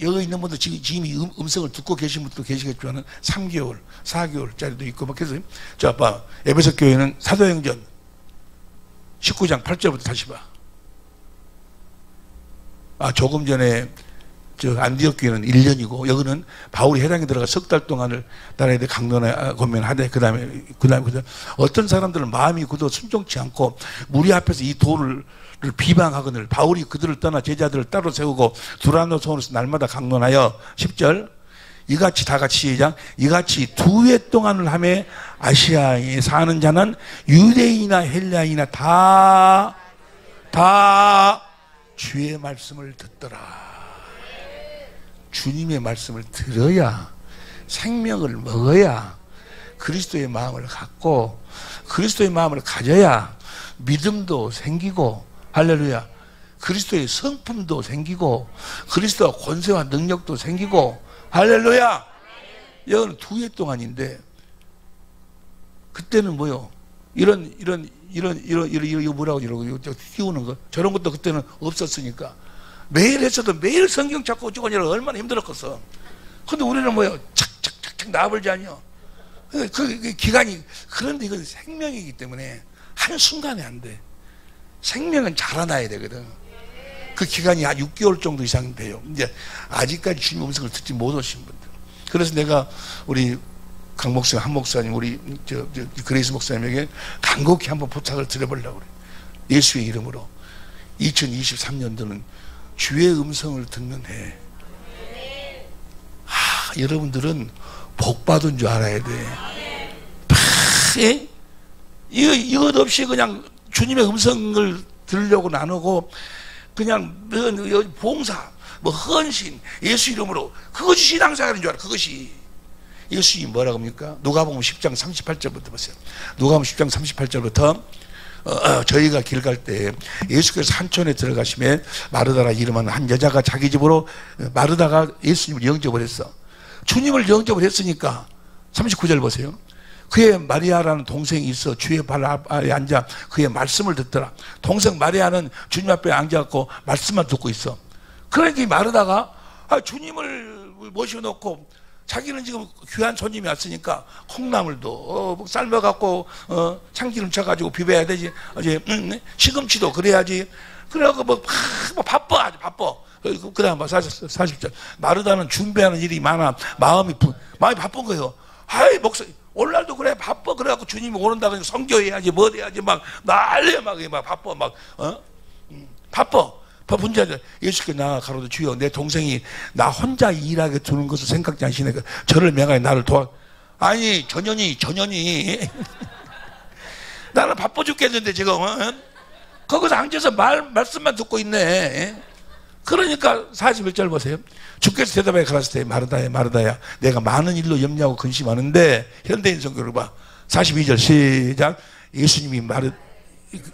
[SPEAKER 1] 여기 있는 분들 지금 이 음성을 듣고 계신 분도 계시겠지만 3개월, 4개월짜리도 있고 막 그래서 자, 봐. 에베소 교회는 사도행전 19장 8절부터 다시 봐. 조금 전에 안디옥 교회는 1년이고 여기는 바울이 해당에 들어가 석 달 동안을 나라에 대해 강론에 권면하되 그 다음에 어떤 사람들은 마음이 굳어 순종치 않고 무리 앞에서 이 도를 비방하거늘 바울이 그들을 떠나 제자들을 따로 세우고 두란노 성으로서 날마다 강론하여 10절 이같이 다 같이 시작. 이같이 두 해 동안을 하며 아시아에 사는 자는 유대인이나 헬라인이나 다 주의 말씀을 듣더라. 주님의 말씀을 들어야, 생명을 먹어야, 그리스도의 마음을 갖고 그리스도의 마음을 가져야 믿음도 생기고, 할렐루야, 그리스도의 성품도 생기고 그리스도와 권세와 능력도 생기고, 할렐루야. 여기는 두 해 동안인데 그때는 뭐요? 이런 뭐라고 이러고 띄우는 거, 저런 것도 그때는 없었으니까 매일 했어도 매일 성경 찾고 어쩌고 저쩌고 얼마나 힘들었겠어. 근데 우리는 뭐요? 착착착착 나불지 않요. 그 기간이, 그런데 이건 생명이기 때문에 한순간에 안 돼. 생명은 자라나야 되거든. 그 기간이 한 6개월 정도 이상 돼요. 이제 아직까지 주님 음성을 듣지 못하신 분들. 그래서 내가 우리 강 목사님, 한 목사님, 우리 그레이스 목사님에게 간곡히 한번 부탁을 드려보려고 그래요. 예수의 이름으로 2023년도는 주의 음성을 듣는 해. 여러분들은 복 받은 줄 알아야 돼. 예? 이것 없이 그냥 주님의 음성을 들으려고 나누고 그냥 봉사, 뭐 헌신, 예수 이름으로, 그것이 신앙생활인 줄 알아. 그것이. 예수님이 뭐라고 합니까? 누가복음 10장 38절부터 보세요. 누가복음 10장 38절부터 저희가 길 갈 때 예수께서 산촌에 들어가시면 마르다라 이름하는 한 여자가 자기 집으로, 마르다가 예수님을 영접을 했어. 주님을 영접을 했으니까 39절 보세요. 그의 마리아라는 동생이 있어 주의 발 아래 앉아 그의 말씀을 듣더라. 동생 마리아는 주님 앞에 앉아갖고 말씀만 듣고 있어. 그러니까 마르다가 주님을 모셔놓고 자기는 지금 귀한 손님이 왔으니까 콩나물도 삶아갖고 참기름 쳐가지고 비벼야 되지. 시금치도 그래야지. 그래갖고 뭐 바빠, 아주 바빠. 그 다음 40절. 마르다는 준비하는 일이 많아 마음이 바쁜 거예요. 아이 목사 오늘날도 그래 바빠. 그래갖고 주님이 오는다 그러니까 성교해야지 뭐 해야지 막 난리야. 막 바빠 바빠. 문제는 예수께서 나 가로되 주여 내 동생이 나 혼자 일하게 두는 것을 생각지 않으시니까 저를 명하여 나를 도와. 아니 전현이 나는 바빠 죽겠는데 지금 거기서 앉아서 말씀만 듣고 있네. 그러니까 41절 보세요. 주께서 대답하여 가라사대 마르다야 마르다야 내가 많은 일로 염려하고 근심하는데, 현대인 성경을 봐. 42절 시작. 예수님이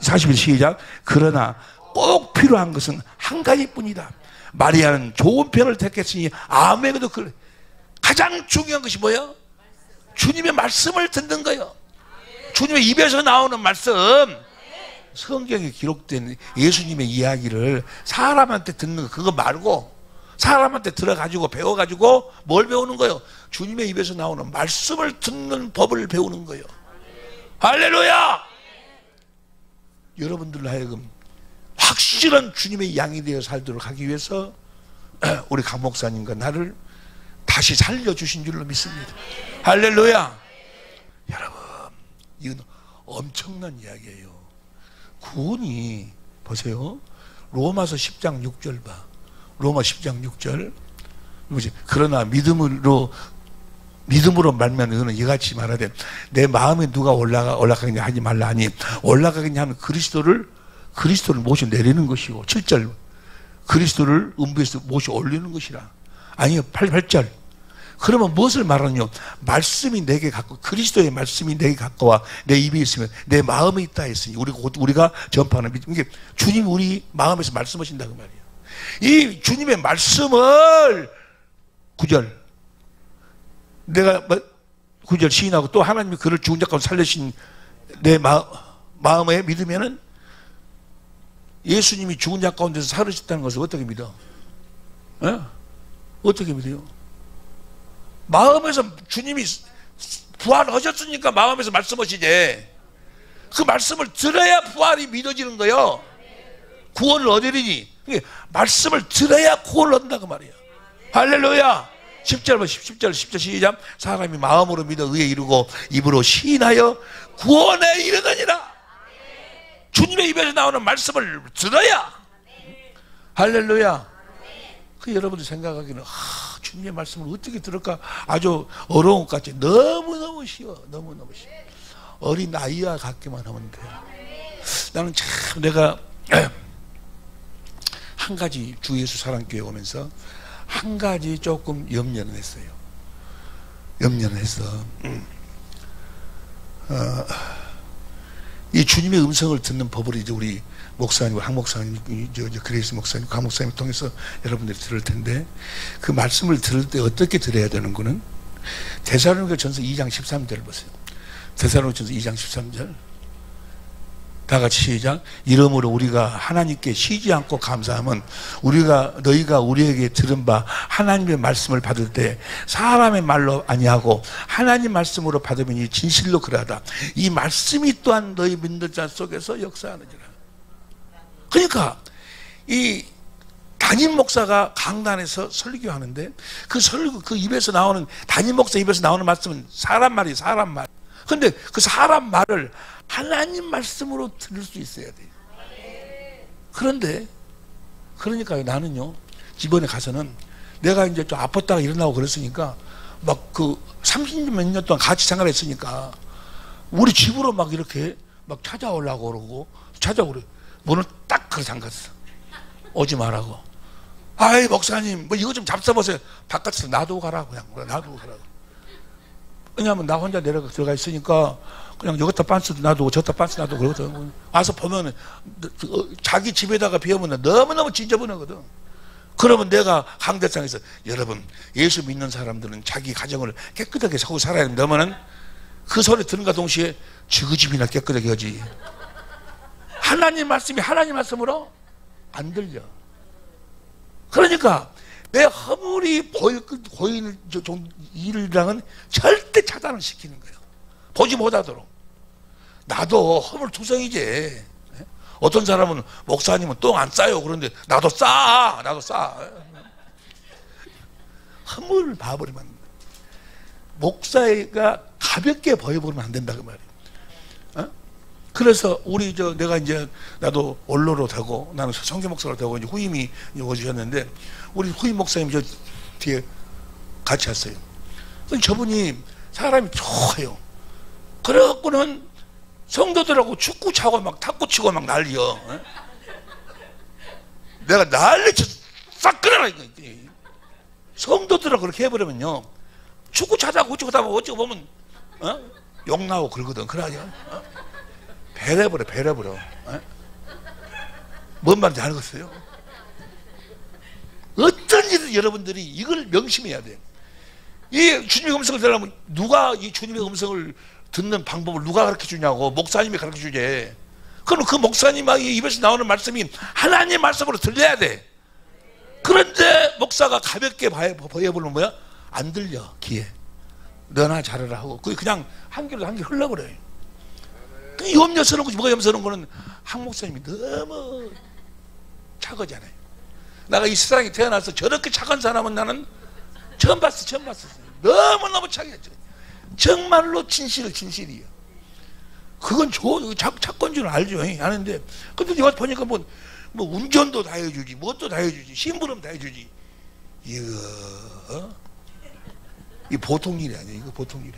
[SPEAKER 1] 41 시작. 그러나 꼭 필요한 것은 한 가지뿐이다. 마리아는 좋은 편을 택했으니 아멘에도 그래. 가장 중요한 것이 뭐예요? 주님의 말씀을 듣는 거예요. 주님의 입에서 나오는 말씀. 성경에 기록된 예수님의 이야기를 사람한테 듣는 거, 그거 말고 사람한테 들어가지고 배워가지고 뭘 배우는 거예요? 주님의 입에서 나오는 말씀을 듣는 법을 배우는 거예요. 할렐루야! 여러분들로 하여금 확실한 주님의 양이 되어 살도록 하기 위해서 우리 강 목사님과 나를 다시 살려주신 줄로 믿습니다. 할렐루야! 여러분, 이건 엄청난 이야기예요. 구원이 보세요. 로마서 10장 6절 봐. 로마 10장 6절. 그러나 믿음으로 말면 너는 이같이 말하되 내 마음에 누가 올라가겠냐 하지 말라 하니 올라가겠냐 하면 그리스도를 모셔 내리는 것이고, 7절 그리스도를 음부에서 모셔 올리는 것이라. 아니요 8절 그러면 무엇을 말하느냐? 말씀이 내게 갖고, 그리스도의 말씀이 내게 갖고 와 내 입에 있으면 내 마음에 있다 했으니 우리가 전파하는 믿음. 이게 주님이 우리 마음에서 말씀하신다 그 말이에요. 이 주님의 말씀을 9절 내가 9절 시인하고 또 하나님이 그를 죽은 자 가운데 살리신 내 마음에 믿으면은 예수님이 죽은 자 가운데서 살으셨다는 것을 어떻게 믿어? 어떻게 믿어요? 마음에서 주님이 부활하셨으니까 마음에서 말씀하시지. 그 말씀을 들어야 부활이 믿어지는 거예요. 구원을 얻으리니 말씀을 들어야 구원을 얻는다 그 말이에요. 할렐루야. 10절 시작. 사람이 마음으로 믿어 의에 이르고 입으로 시인하여 구원에 이르느니라. 주님의 입에서 나오는 말씀을 들어야. 할렐루야. 그 여러분들 생각하기는 주님의 말씀을 어떻게 들을까 아주 어려운 것 같지. 너무너무 쉬워. 너무너무 쉬워. 어린 아이와 같기만 하면 돼요. 나는 참 내가 한 가지 주 예수 사랑교회 오면서 한 가지 조금 염려는 했어요. 염려는 했어. 이 주님의 음성을 듣는 법을 이제 우리 목사님, 한 목사님, 그레이스 목사님, 강 목사님 통해서 여러분들이 들을 텐데, 그 말씀을 들을 때 어떻게 들어야 되는 거는 데살로니가전서 2장 13절을 보세요. 데살로니가전서 2장 13절. 다 같이 시작. 이러므로 우리가 하나님께 쉬지 않고 감사하면 너희가 우리에게 들은 바 하나님의 말씀을 받을 때 사람의 말로 아니하고 하나님 말씀으로 받으면 진실로 그러하다. 이 말씀이 또한 너희 믿는 자 속에서 역사하느니라. 그러니까 이 담임 목사가 강단에서 설교하는데 그 입에서 나오는 담임 목사 입에서 나오는 말씀은 사람 말이에요. 사람 말. 근데 그 사람 말을 하나님 말씀으로 들을 수 있어야 돼요. 그런데 그러니까요, 나는요 이번에 가서는 내가 이제 좀 아팠다가 일어나고 그랬으니까 막 그 30몇 년 동안 같이 생활했으니까 우리 집으로 막 이렇게 막 찾아오려고 그러고 찾아오래. 문을 딱 그렇게 잠갔어. 오지 말라고. 아이 목사님 뭐 이거 좀 잡숴보세요. 바깥에서 놔두고 가라고. 그냥 놔두고 가라고. 왜냐하면 나 혼자 들어가 있으니까 그냥 여기다 빤스도 놔두고 저기다 빤스 놔두고 그러거든. 와서 보면은 자기 집에다가 비우면 너무너무 지저분하거든. 그러면 내가 강대상에서 여러분 예수 믿는 사람들은 자기 가정을 깨끗하게 하고 살아야 된다면은 그 소리 들은가 동시에 그 집이나 깨끗하게 하지. 하나님 말씀이 하나님 말씀으로 안 들려. 그러니까 내 허물이 보이는 일이랑은 절대 차단을 시키는 거예요. 보지 못하도록. 나도 허물투성이지. 어떤 사람은 목사님은 똥 안 싸요. 그런데 나도 싸. 허물을 봐버리면 안 돼. 목사가 가볍게 보여버리면 안 된다 그 말이에요. 그래서 내가 이제 나도 원로로 되고 나는 성교 목사로 되고 이제 후임이 오셨는데 우리 후임 목사님 저 뒤에 같이 왔어요. 저분이 사람이 좋아요. 그래갖고는 성도들하고 축구 차고 막 탁구 치고 막 난리여. 내가 난리쳐 싹 끊어라 이거. 성도들하고 그렇게 해버리면요 축구 차다고 어찌고 어찌고 보면 욕 나오고 그러거든. 그러냐? 배려버려. 뭔 말인지 알겠어요? 어떤 일은 여러분들이 이걸 명심해야 돼. 이 주님의 음성을 들으려면 누가 이 주님의 음성을 듣는 방법을 누가 가르쳐 주냐고. 목사님이 가르쳐 주지. 그럼 그 목사님의 입에서 나오는 말씀이 하나님의 말씀으로 들려야 돼. 그런데 목사가 가볍게 보여보면 뭐야? 안 들려 귀에. 너나 잘하라 하고 그냥 한 귀로 한 귀 흘러버려요. 염려스러운 것이 뭐가 염려스러운 거는 한 목사님이 너무 착하잖아요. 내가 이 세상에 태어나서 저렇게 착한 사람은 나는 처음 봤어. 너무너무 착했죠. 정말로 진실이에요. 그건 착한 줄 알죠. 아는데 근데 내가 보니까 뭐 운전도 다 해주지, 뭣도 다 해주지, 심부름 다 해주지. 이 보통 일이 아니에요. 이거 보통 일이.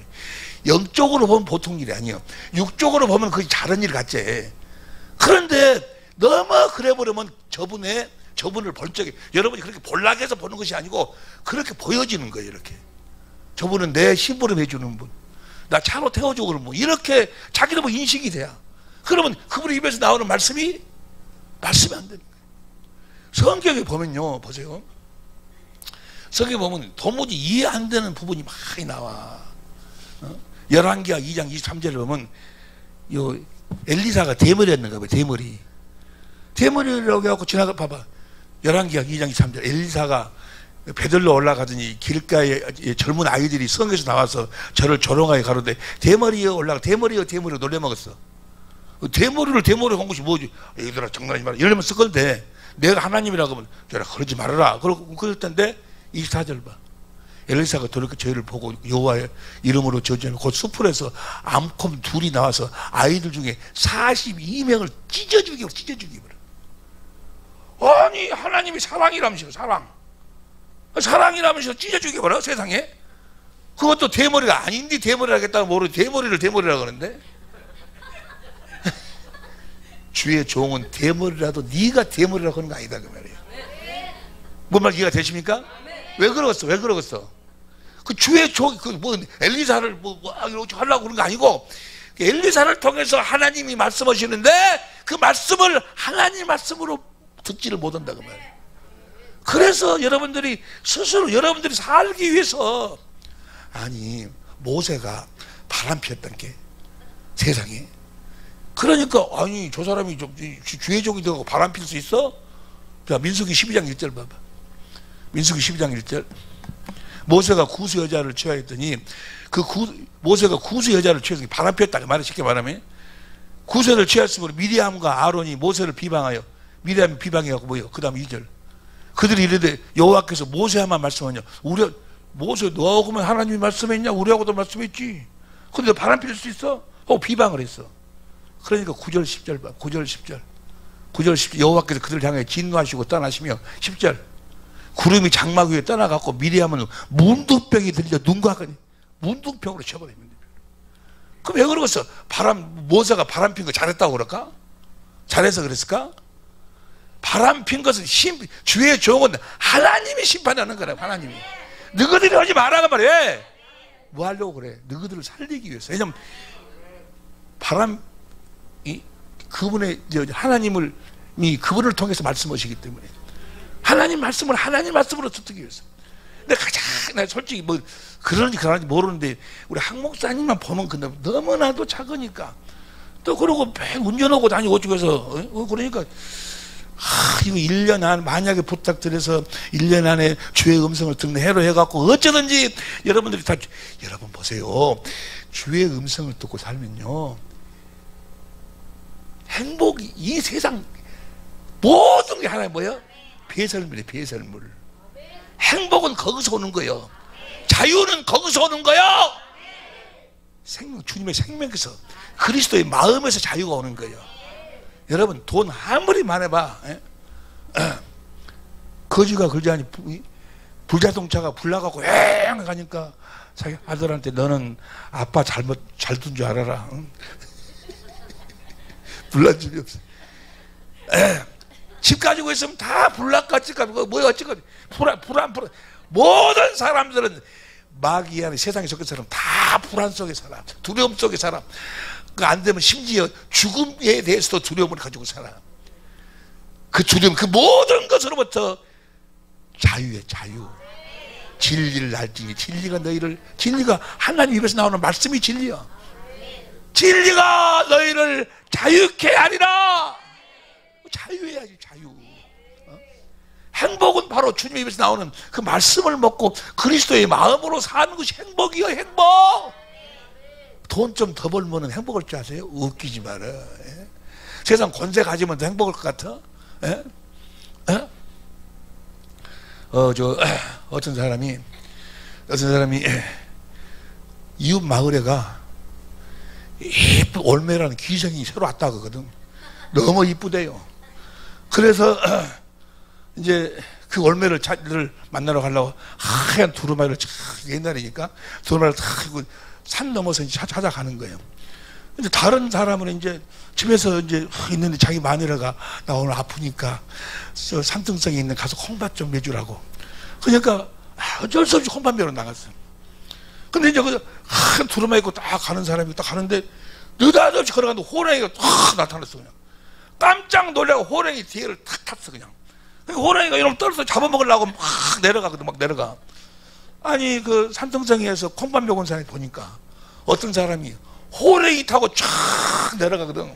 [SPEAKER 1] 영적으로 보면 보통 일이 아니에요. 육적으로 보면 그게 잘한 일 같지. 그런데 너무 그래 버리면 저분을 볼 적에 여러분이 그렇게 볼락해서 보는 것이 아니고 그렇게 보여지는 거예요. 이렇게 저분은 내 심부름 해주는 분, 나 차로 태워주고 그러면 이렇게 자기도 뭐 인식이 돼야. 그러면 그분의 입에서 나오는 말씀이 안 되는 거예요. 성경에 보면요, 보세요. 성경에 보면 도무지 이해 안 되는 부분이 많이 나와. 열왕기하 2장 23절을 보면 엘리사가 대머리였는가 봐요. 대머리라고 해갖고 지나가 봐봐. 열왕기하 2장 23절 엘리사가 배들로 올라가더니 길가에 젊은 아이들이 성에서 나와서 저를 조롱하게 가로되 대머리에 올라가 대머리에 놀려먹었어. 대머리를 한 것이 뭐지? 얘들아 장난하지 마라 이러면 쓸 건데 내가 하나님이라고 하면 그러지 말아라 그럴 텐데 24절 봐. 엘리사가 돌이켜 저희를 보고 여호와의 이름으로 저주하며 곧 수풀에서 암컷 둘이 나와서 아이들 중에 42명을 찢어 죽이고 아니 하나님이 사랑이라면서요. 사랑. 사랑이라면서 찢어 죽여버려 세상에. 그것도 대머리가 아닌데 대머리를 하겠다고 모르고 대머리를 대머리라고 그러는데 주의 종은 대머리라도 네가 대머리라고 하는 거 아니다 그 말이에요. 뭔 말 이해가 되십니까? 왜 그러겠어? 왜 그러겠어? 그 주의 종, 그 뭐 엘리사를 하려고 그런 거 아니고 엘리사를 통해서 하나님이 말씀하시는데 그 말씀을 하나님 말씀으로 듣지를 못한다 그 말이에요. 그래서 여러분들이 스스로 여러분들이 살기 위해서 아니 모세가 바람 피웠던 게 세상에 그러니까 아니 저 사람이 주의 종이 되고 바람 필 수 있어? 자 민수기 12장 1절 봐봐. 민수기 12장 1절 모세가 구스 여자를 취하였더니 모세가 구스 여자를 취해서 바람 피웠다 그 말을 쉽게 말하면 구스 여자를 취하였으므로 미리암과 아론이 모세를 비방하여 미리암이 비방해갖고 뭐예요? 그 다음 2절 그들이 이르되 여호와께서 모세야만 말씀하냐 모세 너하고만 하나님이 말씀했냐? 우리하고도 말씀했지. 근데 바람 필 수 있어? 하고 비방을 했어. 그러니까 9절 10절 봐. 9절 10절 9절 10절 여호와께서 그들을 향해 진노하시고 떠나시며 10절 구름이 장막 위에 떠나갖고 미리암은 문둥병이 들려 눈과 같이 문둥병으로 쳐버립니다. 그럼 왜 그러겠어? 모세가 바람 핀 거 잘했다고 그럴까? 잘해서 그랬을까? 바람 핀 것은 주의 종은 하나님이 심판하는 거라고. 하나님이 너희들이 하지 말라고 말해. 뭐 하려고 그래? 너희들을 살리기 위해서. 왜냐면 그분의 하나님을 그분을 통해서 말씀하시기 때문에 하나님 말씀으로 듣기 위해서. 근데 나 솔직히 뭐 그런지 모르는데 우리 학 목사님만 보면 근데 너무나도 작으니까 또 그러고 운전하고 다니고 어쩌고해서 그러니까 이거 1년 안 만약에 부탁드려서 1년 안에 주의 음성을 듣는 해로 해갖고 어쩌든지 여러분들이 여러분 보세요. 주의 음성을 듣고 살면요 행복이 이 세상 모든 게 하나의 뭐예요? 배설물이에요. 배설물. 행복은 거기서 오는 거예요. 자유는 거기서 오는 거예요. 주님의 생명에서 그리스도의 마음에서 자유가 오는 거예요. 여러분 돈 아무리 많아봐 거지가 그러지 불자동차가 불나가고 엥 가니까 자기 아들한테 너는 아빠 잘 둔 줄 알아라. 응? 불난 줄이 없어. 집 가지고 있으면 다 불났겠지 뭐야 어찌겠지 불안 모든 사람들은 마귀의 세상에 속한 사람 다 불안 속에 살아. 두려움 속에 살아. 안 되면 심지어 죽음에 대해서도 두려움을 가지고 살아. 그 두려움, 그 모든 것으로부터 자유의 자유. 진리를 알지. 진리가 하나님 입에서 나오는 말씀이 진리야. 진리가 너희를 자유케 하리라. 자유해야지 자유. 행복은 바로 주님 입에서 나오는 그 말씀을 먹고 그리스도의 마음으로 사는 것이 행복이야. 행복. 돈 좀 더 벌면 행복할 줄 아세요? 웃기지 마라. 예? 세상 권세 가지면 더 행복할 것 같아? 예? 예? 어떤 사람이 이웃 마을에가 예쁜 올매라는 귀성이 새로 왔다 그러거든. 너무 이쁘대요. 그래서 이제 그 올매를 만나러 가려고 하얀 두루마리를 옛날이니까 두루마리를 탁 산 넘어서 이제 찾아가는 거예요. 이제 다른 사람은 이제 집에서 이제 있는데 자기 마누라가 나 오늘 아프니까 저 산등성에 있는 가서 콩밥 좀 매주라고. 그러니까 어쩔 수 없이 콩밥 매러 나갔어요. 근데 이제 그 한 두루마리 입고 딱 가는 사람이 딱 가는데 느닷없이 걸어가는데 호랑이가 탁 나타났어. 그냥 깜짝 놀라고 호랑이 뒤에를 탁 탔어. 그냥 호랑이가 이러면 떨어져 잡아먹으려고 막 내려가거든. 막 내려가. 아니 그 산등성에서 콩밥 먹은 사람이 보니까 어떤 사람이 호랭이 타고 쫙 내려가거든.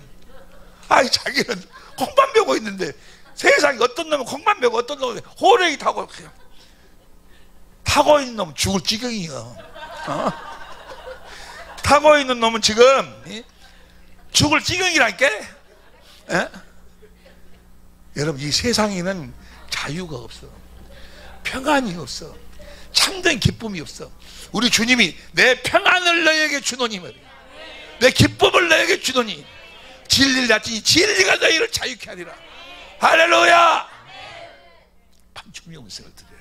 [SPEAKER 1] 아니 자기는 콩밥 먹고 있는데 세상에 어떤 놈은 콩밥 먹고 어떤 놈은 호랭이 타고 그냥 타고 있는 놈은 죽을 지경이야. 타고 있는 놈은 지금 죽을 지경이라니까. 여러분 이 세상에는 자유가 없어. 평안이 없어. 참된 기쁨이 없어. 우리 주님이 내 평안을 너에게 주노니 내 기쁨을 너에게 주노니 진리를 낳지니 진리가 너희를 자유케 하리라. 할렐루야. 반죽 음성을 들어요.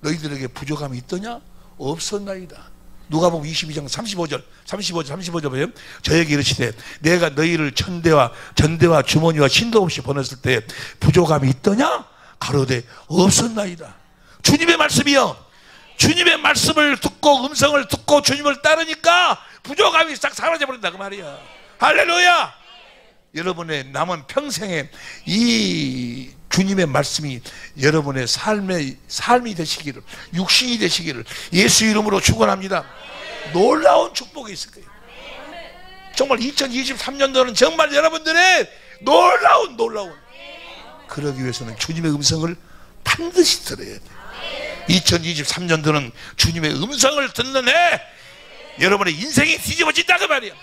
[SPEAKER 1] 너희들에게 부족함이 있더냐? 없었나이다. 누가복음 22장 35절 보면 저에게 이르시되 내가 너희를 전대와 주머니와 신도 없이 보냈을 때 부족함이 있더냐? 가로되 없었나이다. 주님의 말씀이요, 주님의 말씀을 듣고 음성을 듣고 주님을 따르니까 부족함이 싹 사라져버린다 그 말이야. 할렐루야. 여러분의 남은 평생에 이 주님의 말씀이 여러분의 삶이 되시기를, 육신이 되시기를 예수 이름으로 축원합니다. 놀라운 축복이 있을 거예요. 정말 2023년도는 정말 여러분들의 놀라운 그러기 위해서는 주님의 음성을 반드시 들어야 돼요. 2023년도는 주님의 음성을 듣는 해, 여러분의 인생이 뒤집어진다 그 말이야.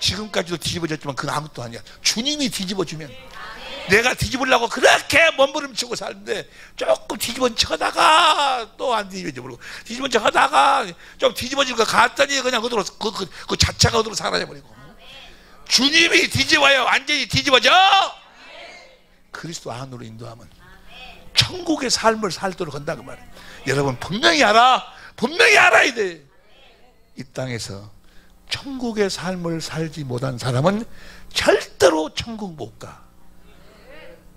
[SPEAKER 1] 지금까지도 뒤집어졌지만 그건 아무것도 아니야. 주님이 뒤집어주면, 내가 뒤집으려고 그렇게 몸부림치고 살는데 조금 뒤집은 척하다가 또 안 뒤집어져 버리고, 뒤집은 척하다가 좀 뒤집어질 것 같더니 그냥 그대로 그 자체가 그대로 사라져 버리고. 주님이 뒤집어요. 완전히 뒤집어져. 그리스도 안으로 인도하면 천국의 삶을 살도록 한다 그 말이에요. 여러분 분명히 알아야 돼. 이 땅에서 천국의 삶을 살지 못한 사람은 절대로 천국 못 가.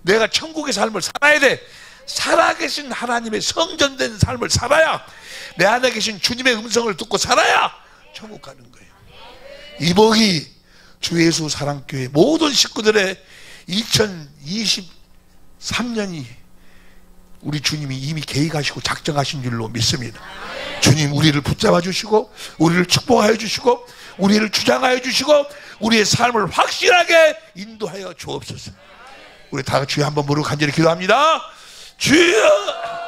[SPEAKER 1] 내가 천국의 삶을 살아야 돼. 살아계신 하나님의 성전된 삶을 살아야, 내 안에 계신 주님의 음성을 듣고 살아야 천국 가는 거예요. 이복이 주 예수 사랑교회 모든 식구들의 2023년이 우리 주님이 이미 계획하시고 작정하신 줄로 믿습니다. 주님 우리를 붙잡아 주시고, 우리를 축복하여 주시고, 우리를 주장하여 주시고, 우리의 삶을 확실하게 인도하여 주옵소서. 우리 다 같이 한번 무릎 간절히 기도합니다. 주여.